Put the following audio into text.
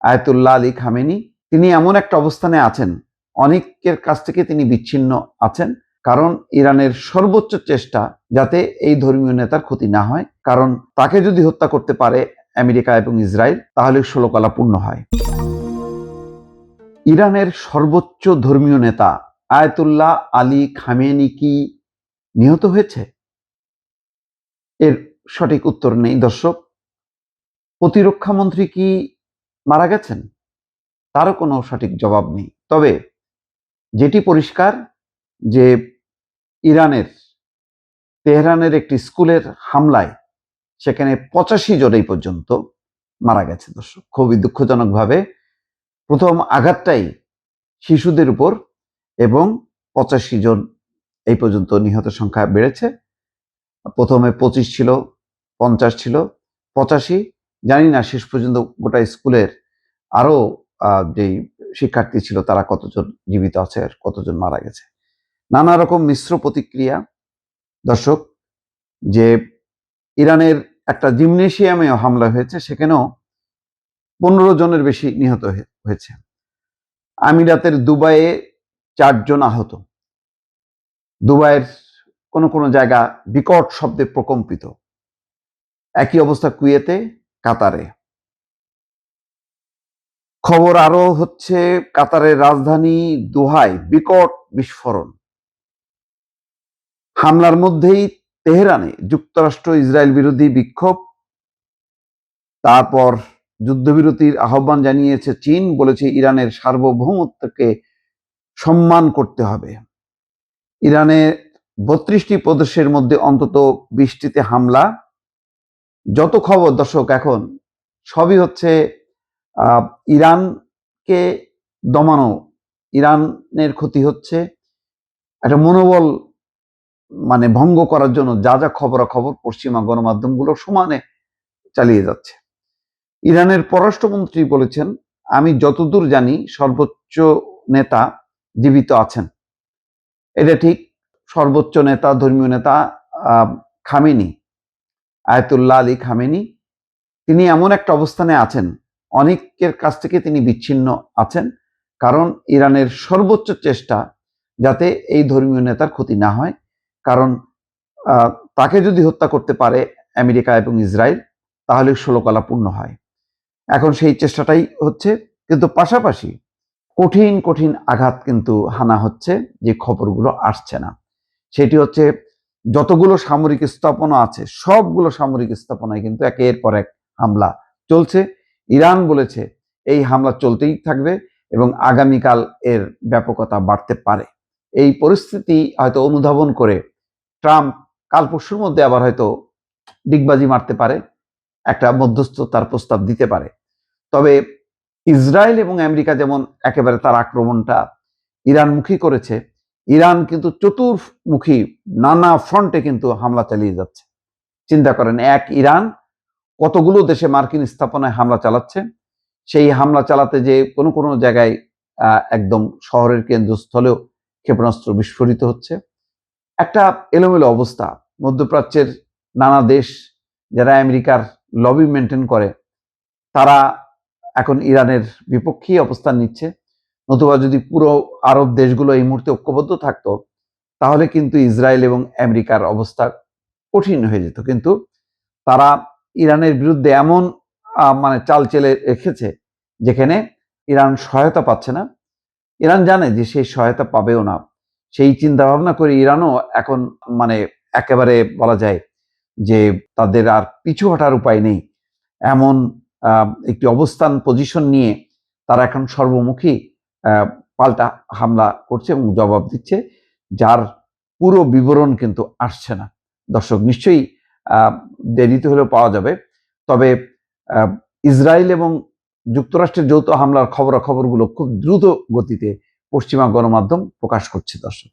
Ayatollah Ali Khamenei, তিনি এমন একটা অবস্থানে আছেন, অনেকের কাছ থেকে তিনি বিচ্ছিন্ন আছেন, কারণ ইরানের সর্বোচ্চ চেষ্টা যাতে এই ধর্মীয় নেতার ক্ষতি না হয়, কারণ তাকে যদি হত্যা করতে পারে আমেরিকা এবং ইসরায়েল, তাহলে 16 কলা পূর্ণ হয়। ইরানের সর্বোচ্চ ধর্মীয় নেতা আয়াতুল্লাহ আলী খামেনি কি নিহত হয়েছে? এর সঠিক উত্তর নেই দর্শক। প্রতিরক্ষা মন্ত্রী কি মারা গেছেন? তারও কোনো সঠিক জবাব নেই। তবে যেটি পরিষ্কার যে ইরানের তেহরানের একটি স্কুলের হামলায় সেখানে 85 জন এই পর্যন্ত মারা গেছে দর্শক। খুবই দুঃখজনকভাবে প্রথম আঘাতটাই শিশুদের উপর, এবং 85 জন এই পর্যন্ত নিহত সংখ্যা বেড়েছে। প্রথমে 25 ছিল, 50 ছিল, 85, জানি না শেষ পর্যন্ত গোটা স্কুলের আরো যেই শিক্ষার্থী ছিল তারা কতজন জীবিত আছে আর কতজন মারা গেছে। নানা রকম মিশ্র প্রতিক্রিয়া দর্শক। যে ইরানের একটা জিমনেশিয়ামেও হামলা হয়েছে, সেখানেও 15 জনের বেশি নিহত হয়েছে। আমিরাতের দুবাইয়ে 4 জন আহত। দুবাইয়ের কোন কোন জায়গা বিকট শব্দে প্রকম্পিত। একই অবস্থা কুয়েতে, কাতারে। খবর আরো হচ্ছে কাতারের রাজধানী দোহায় বিকট বিস্ফোরণ। হামলার মধ্যেই তেহরানে যুক্তরাষ্ট্র ইসরায়েল বিরোধী বিক্ষোভ। তারপর যুদ্ধবিরতির আহ্বান জানিয়েছে চীন, বলেছে ইরানের সার্বভৌমত্বকে সম্মান করতে হবে। ইরানের 32টি প্রদেশের মধ্যে অন্তত 20টিতে হামলা। যত খবর দর্শক এখন সবই হচ্ছে ইরানকে দমানো, ইরানের ক্ষতি হচ্ছে, একটা মনোবল ভঙ্গ করার জন্য যা যা খবরাখবর পশ্চিমা গণমাধ্যমগুলো সমানে চালিয়ে যাচ্ছে। ইরানের পররাষ্ট্রমন্ত্রী বলেছেন, আমি যতদূর জানি সর্বোচ্চ নেতা জীবিত আছেন। এটা ঠিক। সর্বোচ্চ নেতা, ধর্মীয় নেতা খামেনি, আয়াতুল্লাহ আলী খামেনি, তিনি এমন একটা অবস্থানে আছেন, অনেকের কাছ থেকে তিনি বিচ্ছিন্ন আছেন, কারণ ইরানের সর্বোচ্চ চেষ্টা যাতে এই ধর্মীয় নেতার ক্ষতি না হয়, কারণ তাকে যদি হত্যা করতে পারে আমেরিকা এবং ইসরায়েল, তাহলে 16 কলা পূর্ণ হয়। এখন সেই চেষ্টাটাই হচ্ছে, কিন্তু পাশাপাশি কঠিন কঠিন আঘাত কিন্তু হানা হচ্ছে, যে খবরগুলো আসছে না। সেটি হচ্ছে যতগুলো সামরিক স্থাপনা আছে সবগুলো সামরিক স্থাপনায় কিন্তু একের পর এক হামলা চলছে। ইরান বলেছে এই হামলা চলতেই থাকবে এবং আগামীকাল এর ব্যাপকতা বাড়তে পারে। এই পরিস্থিতি হয়তো অনুধাবন করে ট্রাম্প কাল পরশুর মধ্যে আবার হয়তো ডিগবাজি মারতে পারে, একটা মধ্যস্থতার প্রস্তাব দিতে পারে। তবে ইসরায়েল এবং আমেরিকা যেমন একেবারে তার আক্রমণটা ইরানমুখী করেছে, ইরান কিন্তু চতুর্মুখী নানা ফ্রন্টে কিন্তু হামলা চালিয়ে যাচ্ছে। চিন্তা করেন, এক ইরান কতগুলো দেশে মার্কিন স্থাপনায় হামলা চালাচ্ছে। সেই হামলা চালাতে যে কোনো কোনো জায়গায় একদম শহরের কেন্দ্রস্থলেও ক্ষেপণাস্ত্র বিস্ফোরিত হচ্ছে। একটা এলোমেলো অবস্থা। মধ্যপ্রাচ্যের নানা দেশ যারা আমেরিকার লবি মেনটেন করে, তারা এখন ইরানের বিপক্ষেই অবস্থান নিচ্ছে। নতুবা যদি পুরো আরব দেশগুলো এই মুহূর্তে ঐক্যবদ্ধ থাকতো, তাহলে কিন্তু ইসরায়েল এবং আমেরিকার অবস্থা কঠিন হয়ে যেত। কিন্তু তারা ইরানের বিরুদ্ধে এমন চাল চেলে রেখেছে যেখানে ইরান সহায়তা পাচ্ছে না। ইরান জানে যে সেই সহায়তা পাবেও না। সেই চিন্তা ভাবনা করে ইরানও এখন একেবারে বলা যায় যে তাদের আর পিছু হটার উপায় নেই, এমন একটি অবস্থান পজিশন নিয়ে তারা এখন সর্বমুখী পাল্টা হামলা করছে এবং জবাব দিচ্ছে, যার পুরো বিবরণ কিন্তু আসছে না। দর্শক, নিশ্চয়ই দেরিতে হলেও পাওয়া যাবে। তবে ইসরায়েল এবং যুক্তরাষ্ট্রের যৌথ হামলার খবরাখবরগুলো খুব দ্রুত গতিতে পশ্চিমা গণমাধ্যম প্রকাশ করছে দর্শক।